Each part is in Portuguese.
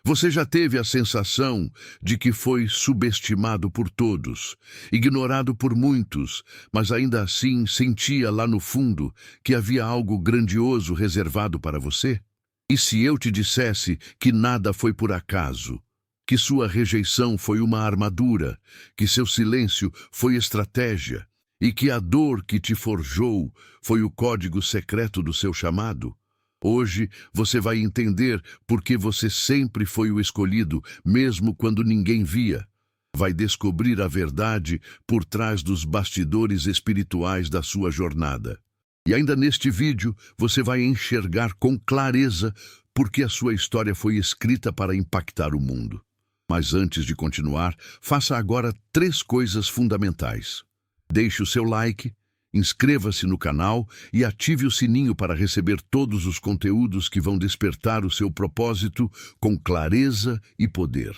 Você já teve a sensação de que foi subestimado por todos, ignorado por muitos, mas ainda assim sentia lá no fundo que havia algo grandioso reservado para você? E se eu te dissesse que nada foi por acaso, que sua rejeição foi uma armadura, que seu silêncio foi estratégia, e que a dor que te forjou foi o código secreto do seu chamado? Hoje você vai entender por que você sempre foi o escolhido, mesmo quando ninguém via. Vai descobrir a verdade por trás dos bastidores espirituais da sua jornada. E ainda neste vídeo, você vai enxergar com clareza por que a sua história foi escrita para impactar o mundo. Mas antes de continuar, faça agora 3 coisas fundamentais. Deixe o seu like, inscreva-se no canal e ative o sininho para receber todos os conteúdos que vão despertar o seu propósito com clareza e poder.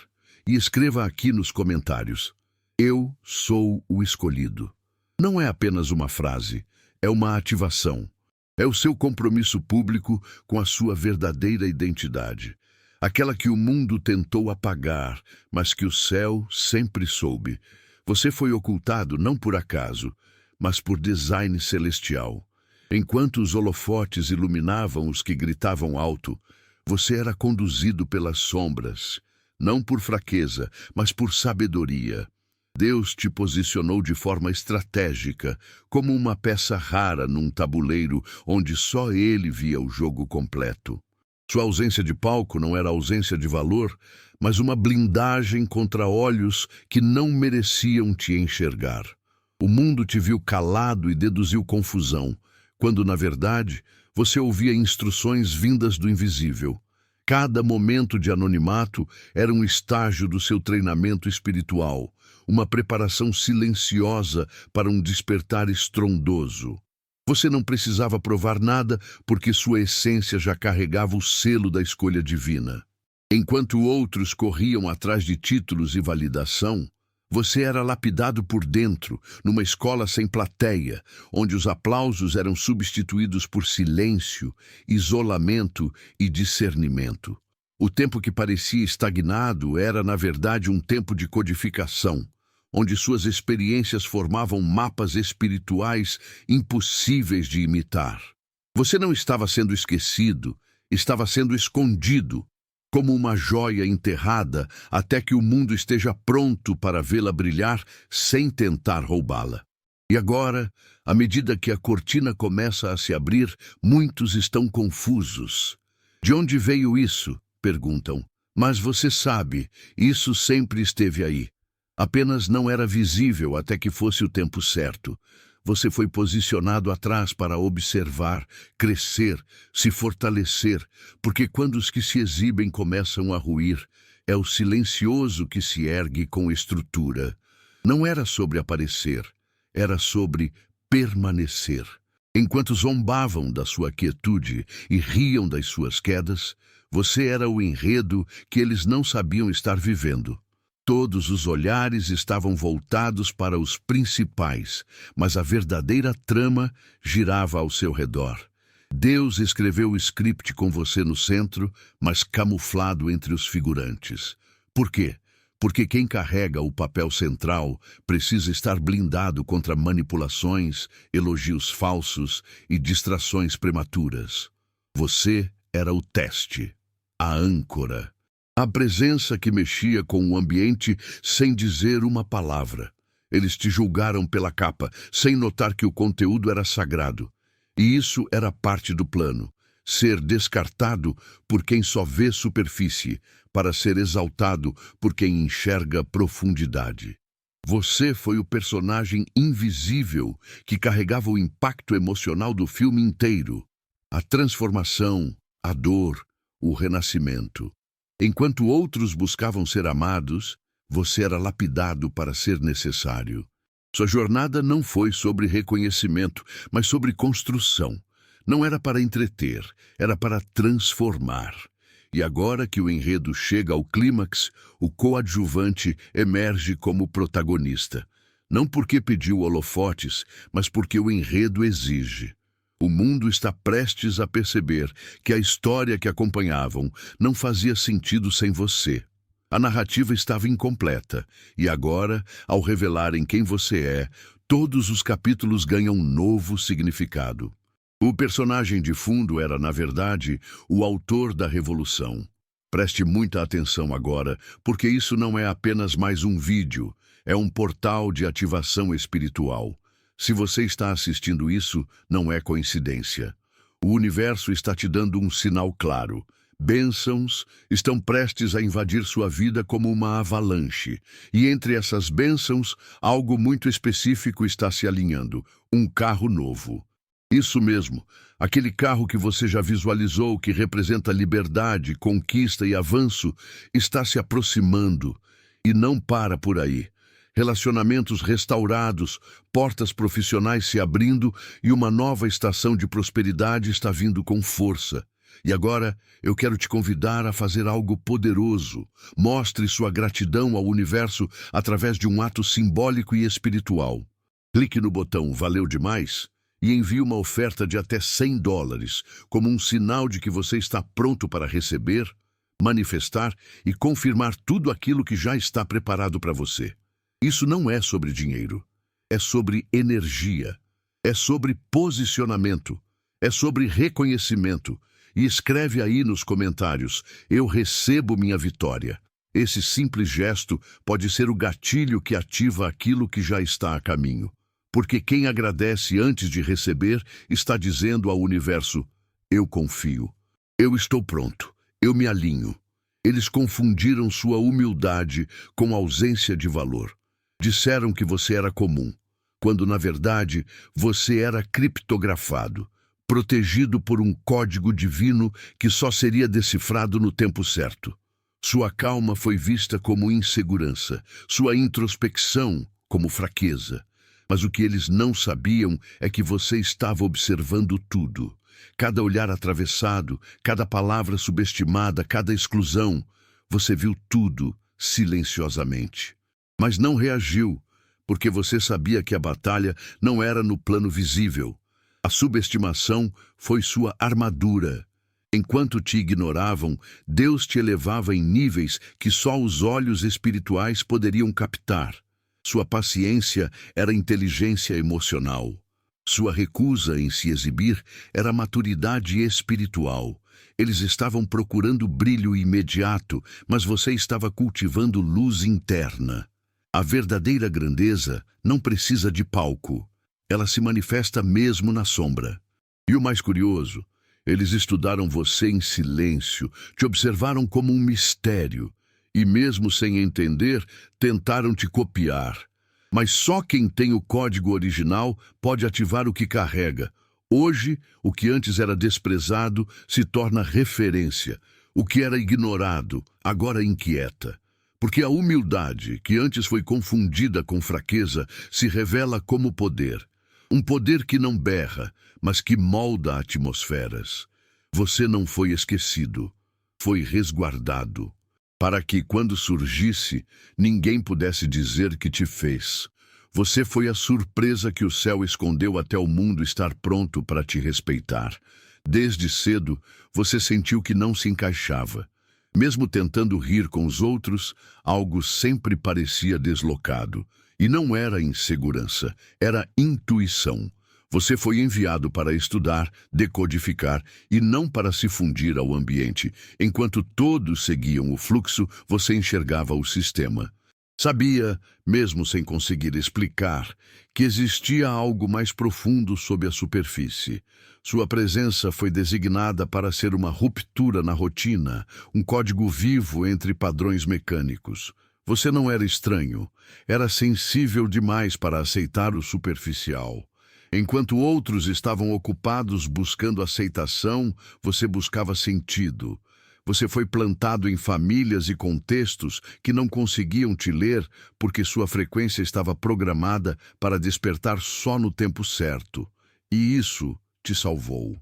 E escreva aqui nos comentários: eu sou o escolhido. Não é apenas uma frase, é uma ativação. É o seu compromisso público com a sua verdadeira identidade. Aquela que o mundo tentou apagar, mas que o céu sempre soube. Você foi ocultado não por acaso, mas por design celestial. Enquanto os holofotes iluminavam os que gritavam alto, você era conduzido pelas sombras, não por fraqueza, mas por sabedoria. Deus te posicionou de forma estratégica, como uma peça rara num tabuleiro onde só Ele via o jogo completo. Sua ausência de palco não era ausência de valor, mas uma blindagem contra olhos que não mereciam te enxergar. O mundo te viu calado e deduziu confusão, quando, na verdade, você ouvia instruções vindas do invisível. Cada momento de anonimato era um estágio do seu treinamento espiritual, uma preparação silenciosa para um despertar estrondoso. Você não precisava provar nada porque sua essência já carregava o selo da escolha divina. Enquanto outros corriam atrás de títulos e validação, você era lapidado por dentro, numa escola sem plateia, onde os aplausos eram substituídos por silêncio, isolamento e discernimento. O tempo que parecia estagnado era, na verdade, um tempo de codificação, onde suas experiências formavam mapas espirituais impossíveis de imitar. Você não estava sendo esquecido, estava sendo escondido, como uma joia enterrada até que o mundo esteja pronto para vê-la brilhar sem tentar roubá-la. E agora, à medida que a cortina começa a se abrir, muitos estão confusos. De onde veio isso? Perguntam. Mas você sabe, isso sempre esteve aí. Apenas não era visível até que fosse o tempo certo. Você foi posicionado atrás para observar, crescer, se fortalecer, porque quando os que se exibem começam a ruir, é o silencioso que se ergue com estrutura. Não era sobre aparecer, era sobre permanecer. Enquanto zombavam da sua quietude e riam das suas quedas, você era o enredo que eles não sabiam estar vivendo. Todos os olhares estavam voltados para os principais, mas a verdadeira trama girava ao seu redor. Deus escreveu o script com você no centro, mas camuflado entre os figurantes. Por quê? Porque quem carrega o papel central precisa estar blindado contra manipulações, elogios falsos e distrações prematuras. Você era o teste, a âncora. A presença que mexia com o ambiente sem dizer uma palavra. Eles te julgaram pela capa, sem notar que o conteúdo era sagrado. E isso era parte do plano. Ser descartado por quem só vê superfície, para ser exaltado por quem enxerga profundidade. Você foi o personagem invisível que carregava o impacto emocional do filme inteiro. A transformação, a dor, o renascimento. Enquanto outros buscavam ser amados, você era lapidado para ser necessário. Sua jornada não foi sobre reconhecimento, mas sobre construção. Não era para entreter, era para transformar. E agora que o enredo chega ao clímax, o coadjuvante emerge como protagonista. Não porque pediu holofotes, mas porque o enredo exige. O mundo está prestes a perceber que a história que acompanhavam não fazia sentido sem você. A narrativa estava incompleta, e agora, ao revelarem quem você é, todos os capítulos ganham um novo significado. O personagem de fundo era, na verdade, o autor da revolução. Preste muita atenção agora, porque isso não é apenas mais um vídeo, é um portal de ativação espiritual. Se você está assistindo isso, não é coincidência. O universo está te dando um sinal claro. Bênçãos estão prestes a invadir sua vida como uma avalanche. E entre essas bênçãos, algo muito específico está se alinhando: um carro novo. Isso mesmo, aquele carro que você já visualizou, que representa liberdade, conquista e avanço, está se aproximando. E não para por aí. Relacionamentos restaurados, portas profissionais se abrindo e uma nova estação de prosperidade está vindo com força. E agora eu quero te convidar a fazer algo poderoso. Mostre sua gratidão ao universo através de um ato simbólico e espiritual. Clique no botão "Valeu demais" e envie uma oferta de até $100, como um sinal de que você está pronto para receber, manifestar e confirmar tudo aquilo que já está preparado para você. Isso não é sobre dinheiro, é sobre energia, é sobre posicionamento, é sobre reconhecimento. E escreve aí nos comentários: "Eu recebo minha vitória". Esse simples gesto pode ser o gatilho que ativa aquilo que já está a caminho. Porque quem agradece antes de receber está dizendo ao universo: "Eu confio, eu estou pronto, eu me alinho". Eles confundiram sua humildade com ausência de valor. Disseram que você era comum, quando na verdade você era criptografado, protegido por um código divino que só seria decifrado no tempo certo. Sua calma foi vista como insegurança, sua introspecção como fraqueza. Mas o que eles não sabiam é que você estava observando tudo. Cada olhar atravessado, cada palavra subestimada, cada exclusão. Você viu tudo silenciosamente. Mas não reagiu, porque você sabia que a batalha não era no plano visível. A subestimação foi sua armadura. Enquanto te ignoravam, Deus te elevava em níveis que só os olhos espirituais poderiam captar. Sua paciência era inteligência emocional. Sua recusa em se exibir era maturidade espiritual. Eles estavam procurando brilho imediato, mas você estava cultivando luz interna. A verdadeira grandeza não precisa de palco. Ela se manifesta mesmo na sombra. E o mais curioso, eles estudaram você em silêncio, te observaram como um mistério, e mesmo sem entender, tentaram te copiar. Mas só quem tem o código original pode ativar o que carrega. Hoje, o que antes era desprezado se torna referência. O que era ignorado, agora inquieta. Porque a humildade, que antes foi confundida com fraqueza, se revela como poder. Um poder que não berra, mas que molda atmosferas. Você não foi esquecido, foi resguardado, para que, quando surgisse, ninguém pudesse dizer que te fez. Você foi a surpresa que o céu escondeu até o mundo estar pronto para te respeitar. Desde cedo, você sentiu que não se encaixava. Mesmo tentando rir com os outros, algo sempre parecia deslocado. E não era insegurança, era intuição. Você foi enviado para estudar, decodificar e não para se fundir ao ambiente. Enquanto todos seguiam o fluxo, você enxergava o sistema. Sabia, mesmo sem conseguir explicar, que existia algo mais profundo sob a superfície. Sua presença foi designada para ser uma ruptura na rotina, um código vivo entre padrões mecânicos. Você não era estranho, era sensível demais para aceitar o superficial. Enquanto outros estavam ocupados buscando aceitação, você buscava sentido. Você foi plantado em famílias e contextos que não conseguiam te ler porque sua frequência estava programada para despertar só no tempo certo. E isso te salvou.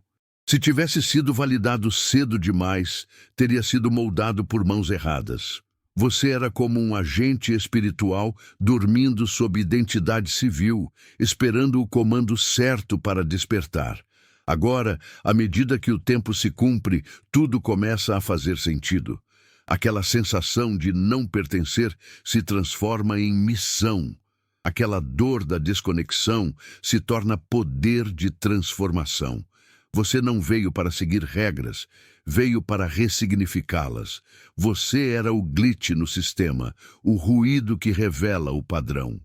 Se tivesse sido validado cedo demais, teria sido moldado por mãos erradas. Você era como um agente espiritual dormindo sob identidade civil, esperando o comando certo para despertar. Agora, à medida que o tempo se cumpre, tudo começa a fazer sentido. Aquela sensação de não pertencer se transforma em missão. Aquela dor da desconexão se torna poder de transformação. Você não veio para seguir regras, veio para ressignificá-las. Você era o glitch no sistema, o ruído que revela o padrão.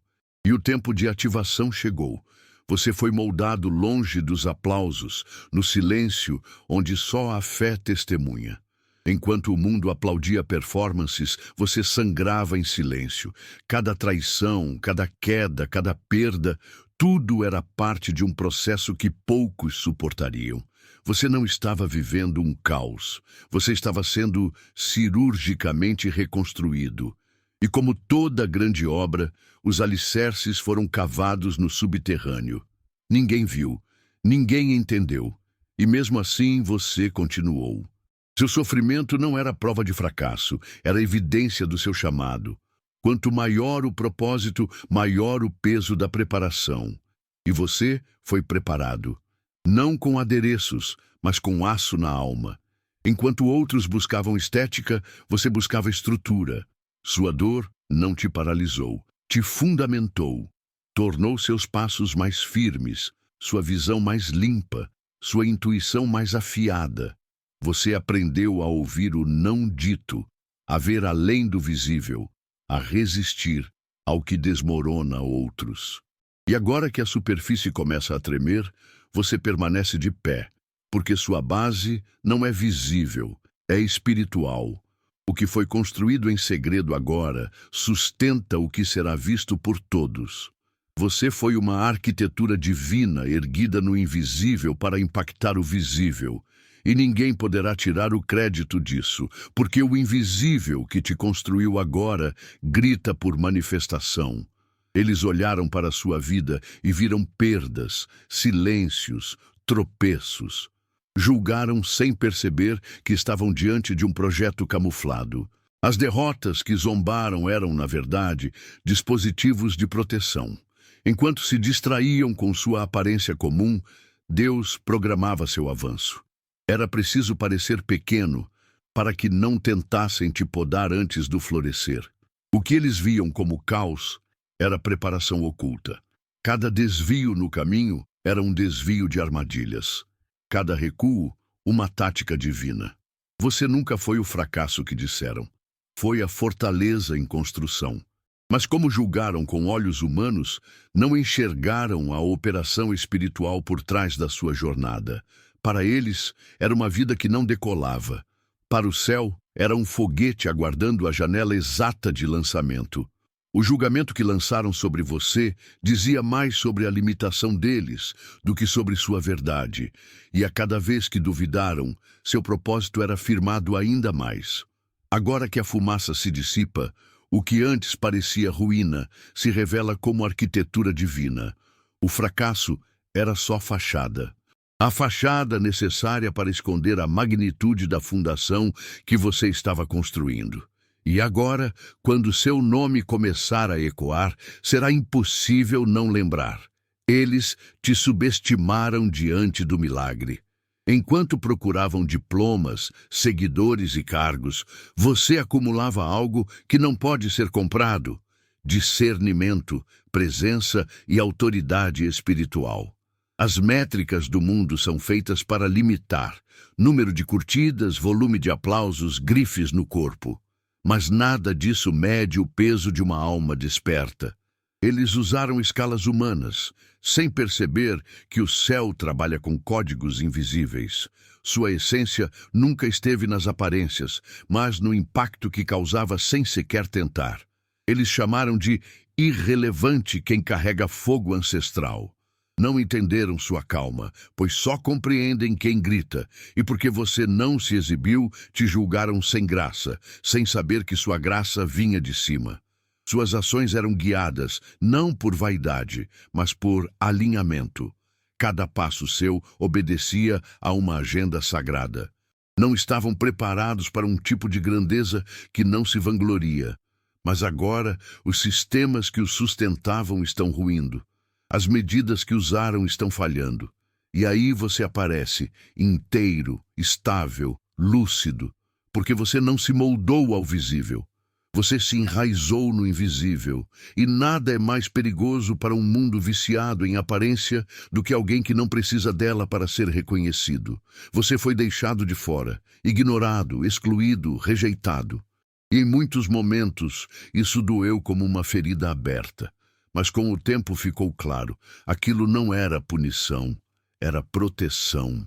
E o tempo de ativação chegou. Você foi moldado longe dos aplausos, no silêncio onde só a fé testemunha. Enquanto o mundo aplaudia performances, você sangrava em silêncio. Cada traição, cada queda, cada perda, tudo era parte de um processo que poucos suportariam. Você não estava vivendo um caos. Você estava sendo cirurgicamente reconstruído. E como toda grande obra, os alicerces foram cavados no subterrâneo. Ninguém viu, ninguém entendeu. E mesmo assim você continuou. Seu sofrimento não era prova de fracasso, era evidência do seu chamado. Quanto maior o propósito, maior o peso da preparação. E você foi preparado. Não com adereços, mas com aço na alma. Enquanto outros buscavam estética, você buscava estrutura. Sua dor não te paralisou, te fundamentou. Tornou seus passos mais firmes, sua visão mais limpa, sua intuição mais afiada. Você aprendeu a ouvir o não dito, a ver além do visível, a resistir ao que desmorona outros. E agora que a superfície começa a tremer, você permanece de pé, porque sua base não é visível, é espiritual. O que foi construído em segredo agora sustenta o que será visto por todos. Você foi uma arquitetura divina erguida no invisível para impactar o visível. E ninguém poderá tirar o crédito disso, porque o invisível que te construiu agora grita por manifestação. Eles olharam para a sua vida e viram perdas, silêncios, tropeços. Julgaram sem perceber que estavam diante de um projeto camuflado. As derrotas que zombaram eram, na verdade, dispositivos de proteção. Enquanto se distraíam com sua aparência comum, Deus programava seu avanço. Era preciso parecer pequeno para que não tentassem te podar antes do florescer. O que eles viam como caos era preparação oculta. Cada desvio no caminho era um desvio de armadilhas. Cada recuo, uma tática divina. Você nunca foi o fracasso que disseram. Foi a fortaleza em construção. Mas como julgaram com olhos humanos, não enxergaram a operação espiritual por trás da sua jornada. Para eles, era uma vida que não decolava. Para o céu, era um foguete aguardando a janela exata de lançamento. O julgamento que lançaram sobre você dizia mais sobre a limitação deles do que sobre sua verdade. E a cada vez que duvidaram, seu propósito era firmado ainda mais. Agora que a fumaça se dissipa, o que antes parecia ruína se revela como arquitetura divina. O fracasso era só fachada. A fachada necessária para esconder a magnitude da fundação que você estava construindo. E agora, quando seu nome começar a ecoar, será impossível não lembrar. Eles te subestimaram diante do milagre. Enquanto procuravam diplomas, seguidores e cargos, você acumulava algo que não pode ser comprado: discernimento, presença e autoridade espiritual. As métricas do mundo são feitas para limitar número de curtidas, volume de aplausos, grifes no corpo. Mas nada disso mede o peso de uma alma desperta. Eles usaram escalas humanas, sem perceber que o céu trabalha com códigos invisíveis. Sua essência nunca esteve nas aparências, mas no impacto que causava sem sequer tentar. Eles chamaram de irrelevante quem carrega fogo ancestral. Não entenderam sua calma, pois só compreendem quem grita, e porque você não se exibiu, te julgaram sem graça, sem saber que sua graça vinha de cima. Suas ações eram guiadas, não por vaidade, mas por alinhamento. Cada passo seu obedecia a uma agenda sagrada. Não estavam preparados para um tipo de grandeza que não se vangloria. Mas agora, os sistemas que os sustentavam estão ruindo. As medidas que usaram estão falhando. E aí você aparece, inteiro, estável, lúcido, porque você não se moldou ao visível. Você se enraizou no invisível, e nada é mais perigoso para um mundo viciado em aparência do que alguém que não precisa dela para ser reconhecido. Você foi deixado de fora, ignorado, excluído, rejeitado. E em muitos momentos isso doeu como uma ferida aberta. Mas com o tempo ficou claro, aquilo não era punição, era proteção.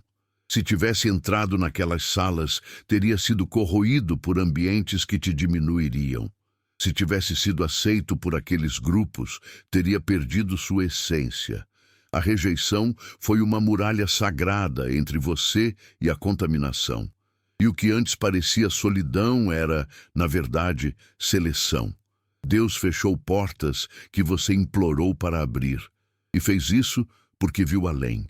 Se tivesse entrado naquelas salas, teria sido corroído por ambientes que te diminuiriam. Se tivesse sido aceito por aqueles grupos, teria perdido sua essência. A rejeição foi uma muralha sagrada entre você e a contaminação. E o que antes parecia solidão era, na verdade, seleção. Deus fechou portas que você implorou para abrir. E fez isso porque viu além.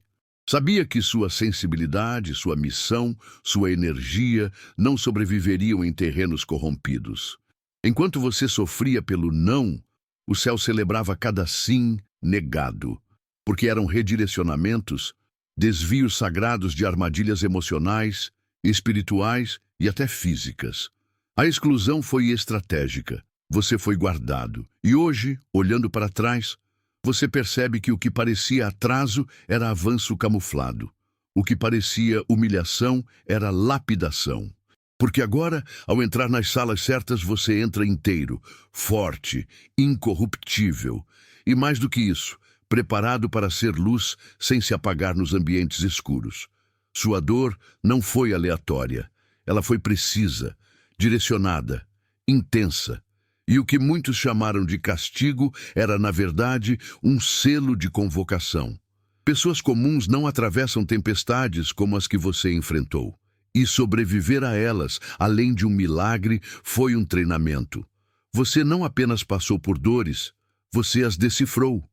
Sabia que sua sensibilidade, sua missão, sua energia não sobreviveriam em terrenos corrompidos. Enquanto você sofria pelo não, o céu celebrava cada sim negado, porque eram redirecionamentos, desvios sagrados de armadilhas emocionais, espirituais e até físicas. A exclusão foi estratégica. Você foi guardado. E hoje, olhando para trás, você percebe que o que parecia atraso era avanço camuflado. O que parecia humilhação era lapidação. Porque agora, ao entrar nas salas certas, você entra inteiro, forte, incorruptível. E mais do que isso, preparado para ser luz sem se apagar nos ambientes escuros. Sua dor não foi aleatória. Ela foi precisa, direcionada, intensa. E o que muitos chamaram de castigo era, na verdade, um selo de convocação. Pessoas comuns não atravessam tempestades como as que você enfrentou. E sobreviver a elas, além de um milagre, foi um treinamento. Você não apenas passou por dores, você as decifrou.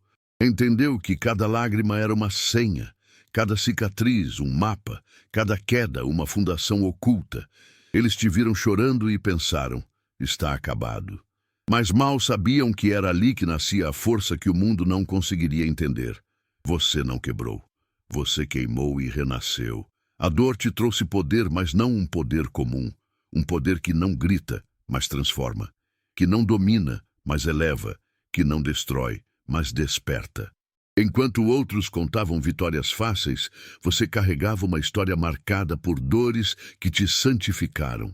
Entendeu que cada lágrima era uma senha, cada cicatriz um mapa, cada queda uma fundação oculta. Eles te viram chorando e pensaram, está acabado. Mas mal sabiam que era ali que nascia a força que o mundo não conseguiria entender. Você não quebrou. Você queimou e renasceu. A dor te trouxe poder, mas não um poder comum. Um poder que não grita, mas transforma. Que não domina, mas eleva. Que não destrói, mas desperta. Enquanto outros contavam vitórias fáceis, você carregava uma história marcada por dores que te santificaram.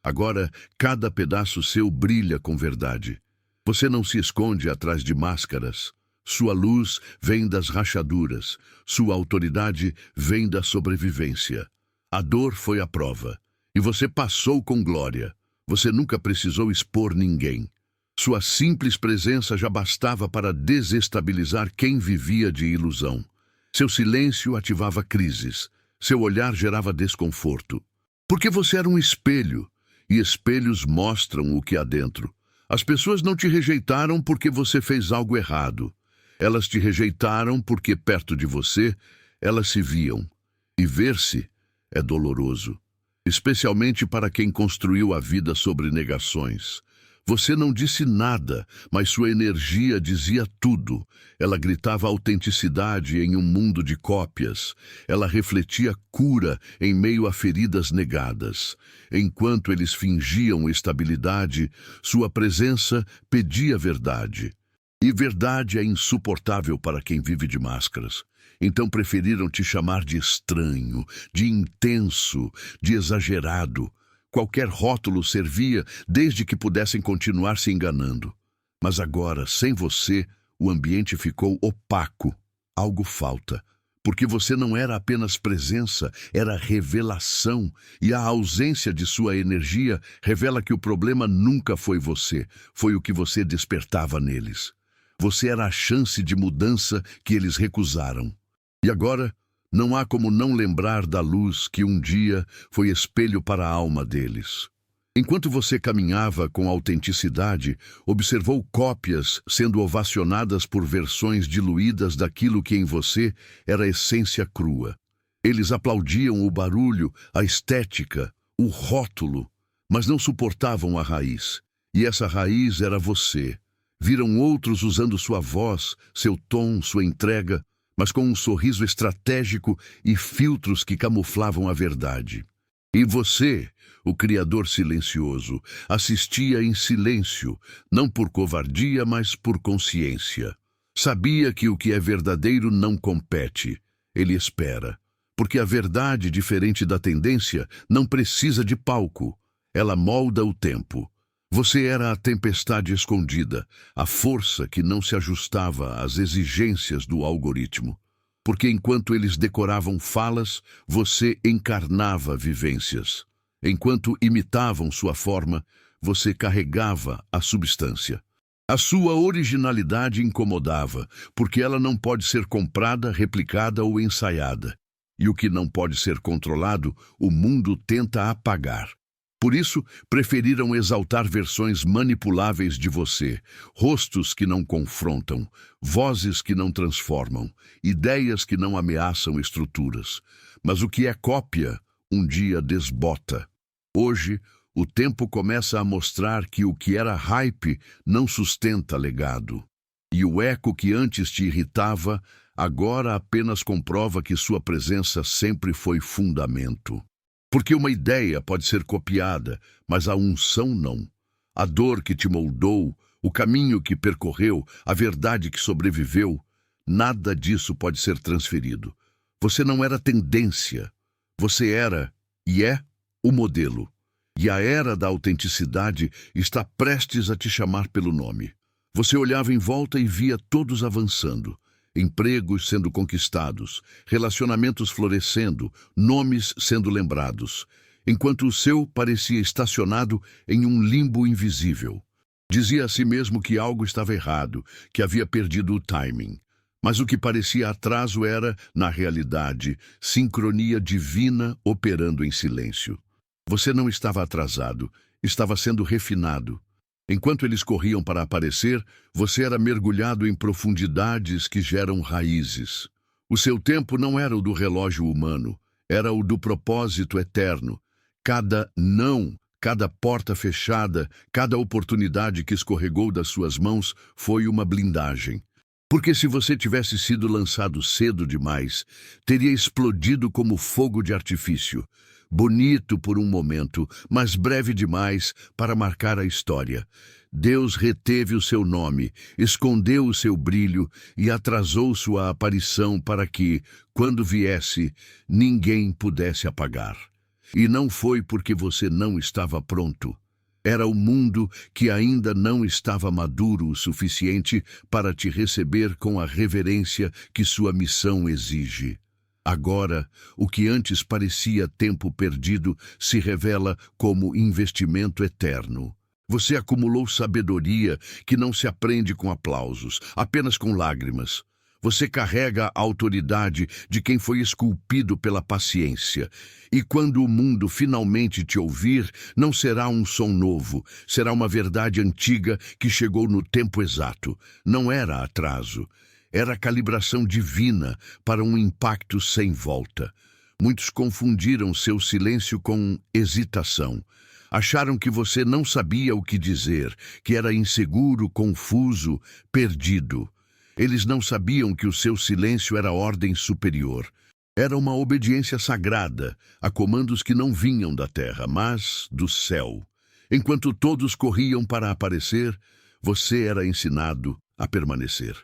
Agora, cada pedaço seu brilha com verdade. Você não se esconde atrás de máscaras. Sua luz vem das rachaduras. Sua autoridade vem da sobrevivência. A dor foi a prova. E você passou com glória. Você nunca precisou expor ninguém. Sua simples presença já bastava para desestabilizar quem vivia de ilusão. Seu silêncio ativava crises. Seu olhar gerava desconforto. Porque você era um espelho. E espelhos mostram o que há dentro. As pessoas não te rejeitaram porque você fez algo errado. Elas te rejeitaram porque perto de você, elas se viam. E ver-se é doloroso, especialmente para quem construiu a vida sobre negações. Você não disse nada, mas sua energia dizia tudo. Ela gritava autenticidade em um mundo de cópias. Ela refletia cura em meio a feridas negadas. Enquanto eles fingiam estabilidade, sua presença pedia verdade. E verdade é insuportável para quem vive de máscaras. Então preferiram te chamar de estranho, de intenso, de exagerado. Qualquer rótulo servia desde que pudessem continuar se enganando. Mas agora, sem você, o ambiente ficou opaco. Algo falta. Porque você não era apenas presença, era revelação. E a ausência de sua energia revela que o problema nunca foi você. Foi o que você despertava neles. Você era a chance de mudança que eles recusaram. E agora, não há como não lembrar da luz que um dia foi espelho para a alma deles. Enquanto você caminhava com autenticidade, observou cópias sendo ovacionadas por versões diluídas daquilo que em você era a essência crua. Eles aplaudiam o barulho, a estética, o rótulo, mas não suportavam a raiz. E essa raiz era você. Viram outros usando sua voz, seu tom, sua entrega, mas com um sorriso estratégico e filtros que camuflavam a verdade. E você, o Criador silencioso, assistia em silêncio, não por covardia, mas por consciência. Sabia que o que é verdadeiro não compete, ele espera. Porque a verdade, diferente da tendência, não precisa de palco. Ela molda o tempo. Você era a tempestade escondida, a força que não se ajustava às exigências do algoritmo. Porque enquanto eles decoravam falas, você encarnava vivências. Enquanto imitavam sua forma, você carregava a substância. A sua originalidade incomodava, porque ela não pode ser comprada, replicada ou ensaiada. E o que não pode ser controlado, o mundo tenta apagar. Por isso, preferiram exaltar versões manipuláveis de você, rostos que não confrontam, vozes que não transformam, ideias que não ameaçam estruturas. Mas o que é cópia, um dia desbota. Hoje, o tempo começa a mostrar que o que era hype não sustenta legado. E o eco que antes te irritava, agora apenas comprova que sua presença sempre foi fundamento. Porque uma ideia pode ser copiada, mas a unção não. A dor que te moldou, o caminho que percorreu, a verdade que sobreviveu, nada disso pode ser transferido. Você não era tendência. Você era, e é, o modelo. E a era da autenticidade está prestes a te chamar pelo nome. Você olhava em volta e via todos avançando. Empregos sendo conquistados, relacionamentos florescendo, nomes sendo lembrados, enquanto o seu parecia estacionado em um limbo invisível. Dizia a si mesmo que algo estava errado, que havia perdido o timing. Mas o que parecia atraso era, na realidade, sincronia divina operando em silêncio. Você não estava atrasado, estava sendo refinado. Enquanto eles corriam para aparecer, você era mergulhado em profundidades que geram raízes. O seu tempo não era o do relógio humano, era o do propósito eterno. Cada não, cada porta fechada, cada oportunidade que escorregou das suas mãos foi uma blindagem. Porque se você tivesse sido lançado cedo demais, teria explodido como fogo de artifício. Bonito por um momento, mas breve demais para marcar a história. Deus reteve o seu nome, escondeu o seu brilho e atrasou sua aparição para que, quando viesse, ninguém pudesse apagar. E não foi porque você não estava pronto. Era o mundo que ainda não estava maduro o suficiente para te receber com a reverência que sua missão exige. Agora, o que antes parecia tempo perdido se revela como investimento eterno. Você acumulou sabedoria que não se aprende com aplausos, apenas com lágrimas. Você carrega a autoridade de quem foi esculpido pela paciência. E quando o mundo finalmente te ouvir, não será um som novo, será uma verdade antiga que chegou no tempo exato. Não era atraso. Era a calibração divina para um impacto sem volta. Muitos confundiram seu silêncio com hesitação. Acharam que você não sabia o que dizer, que era inseguro, confuso, perdido. Eles não sabiam que o seu silêncio era ordem superior. Era uma obediência sagrada a comandos que não vinham da terra, mas do céu. Enquanto todos corriam para aparecer, você era ensinado a permanecer.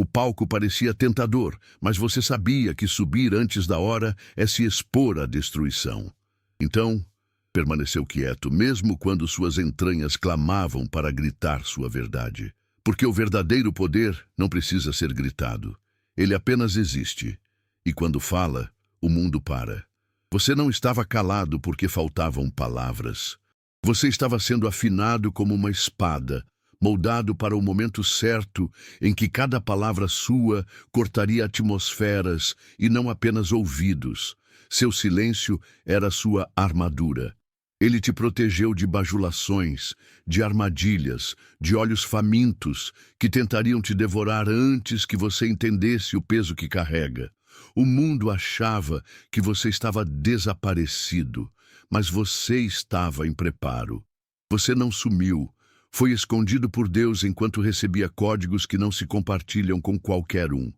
O palco parecia tentador, mas você sabia que subir antes da hora é se expor à destruição. Então, permaneceu quieto, mesmo quando suas entranhas clamavam para gritar sua verdade. Porque o verdadeiro poder não precisa ser gritado. Ele apenas existe. E quando fala, o mundo para. Você não estava calado porque faltavam palavras. Você estava sendo afinado como uma espada, moldado para o momento certo em que cada palavra sua cortaria atmosferas e não apenas ouvidos. Seu silêncio era sua armadura. Ele te protegeu de bajulações, de armadilhas, de olhos famintos que tentariam te devorar antes que você entendesse o peso que carrega. O mundo achava que você estava desaparecido, mas você estava em preparo. Você não sumiu. Foi escondido por Deus enquanto recebia códigos que não se compartilham com qualquer um.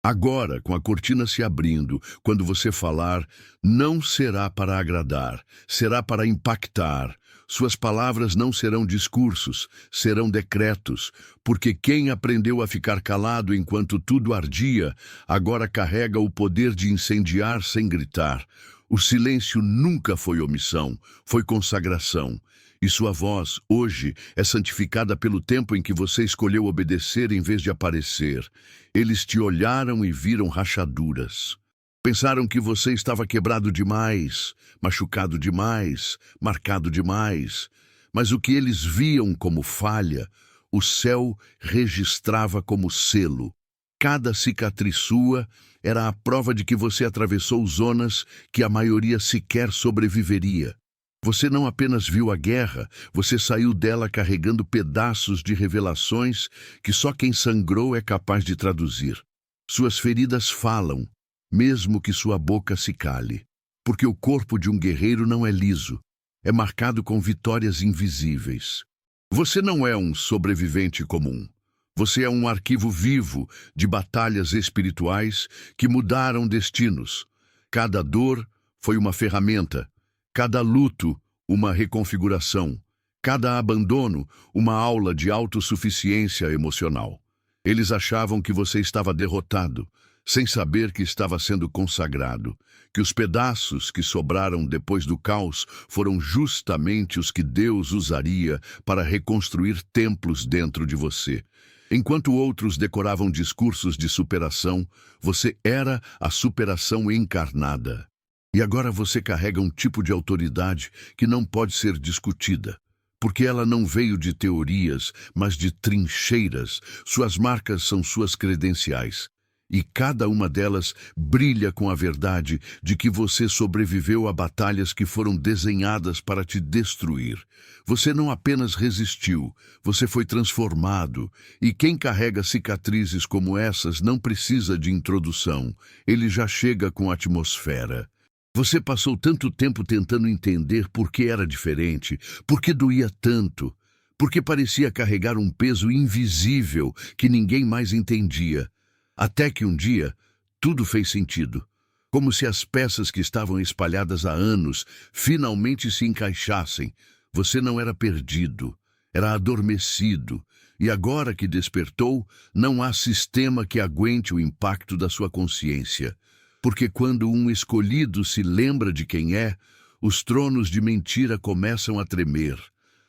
Agora, com a cortina se abrindo, quando você falar, não será para agradar, será para impactar. Suas palavras não serão discursos, serão decretos, porque quem aprendeu a ficar calado enquanto tudo ardia, agora carrega o poder de incendiar sem gritar. O silêncio nunca foi omissão, foi consagração. E sua voz, hoje, é santificada pelo tempo em que você escolheu obedecer em vez de aparecer. Eles te olharam e viram rachaduras. Pensaram que você estava quebrado demais, machucado demais, marcado demais. Mas o que eles viam como falha, o céu registrava como selo. Cada cicatriz sua era a prova de que você atravessou zonas que a maioria sequer sobreviveria. Você não apenas viu a guerra, você saiu dela carregando pedaços de revelações que só quem sangrou é capaz de traduzir. Suas feridas falam, mesmo que sua boca se cale, porque o corpo de um guerreiro não é liso, é marcado com vitórias invisíveis. Você não é um sobrevivente comum. Você é um arquivo vivo de batalhas espirituais que mudaram destinos. Cada dor foi uma ferramenta, cada luto, uma reconfiguração, cada abandono, uma aula de autossuficiência emocional. Eles achavam que você estava derrotado, sem saber que estava sendo consagrado, que os pedaços que sobraram depois do caos foram justamente os que Deus usaria para reconstruir templos dentro de você. Enquanto outros decoravam discursos de superação, você era a superação encarnada. E agora você carrega um tipo de autoridade que não pode ser discutida, porque ela não veio de teorias, mas de trincheiras. Suas marcas são suas credenciais. E cada uma delas brilha com a verdade de que você sobreviveu a batalhas que foram desenhadas para te destruir. Você não apenas resistiu, você foi transformado. E quem carrega cicatrizes como essas não precisa de introdução, ele já chega com a atmosfera. Você passou tanto tempo tentando entender por que era diferente, por que doía tanto, por que parecia carregar um peso invisível que ninguém mais entendia. Até que um dia, tudo fez sentido. Como se as peças que estavam espalhadas há anos finalmente se encaixassem. Você não era perdido, era adormecido. E agora que despertou, não há sistema que aguente o impacto da sua consciência. Porque quando um escolhido se lembra de quem é, os tronos de mentira começam a tremer.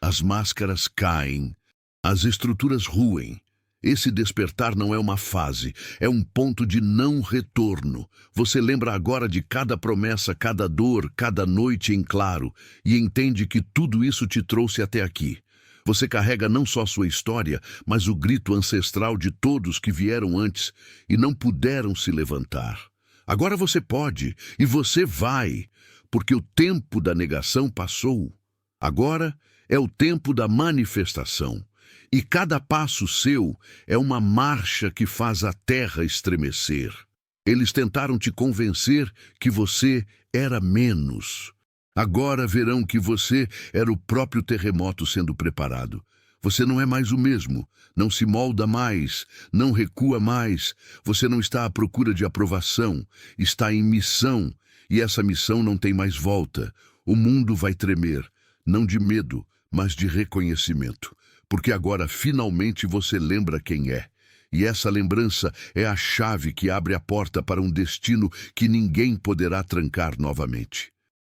As máscaras caem, as estruturas ruem. Esse despertar não é uma fase, é um ponto de não retorno. Você lembra agora de cada promessa, cada dor, cada noite em claro, e entende que tudo isso te trouxe até aqui. Você carrega não só sua história, mas o grito ancestral de todos que vieram antes e não puderam se levantar. Agora você pode, e você vai, porque o tempo da negação passou. Agora é o tempo da manifestação. E cada passo seu é uma marcha que faz a terra estremecer. Eles tentaram te convencer que você era menos. Agora verão que você era o próprio terremoto sendo preparado. Você não é mais o mesmo, não se molda mais, não recua mais. Você não está à procura de aprovação, está em missão, e essa missão não tem mais volta. O mundo vai tremer, não de medo, mas de reconhecimento. Porque agora finalmente você lembra quem é. E essa lembrança é a chave que abre a porta para um destino que ninguém poderá trancar novamente.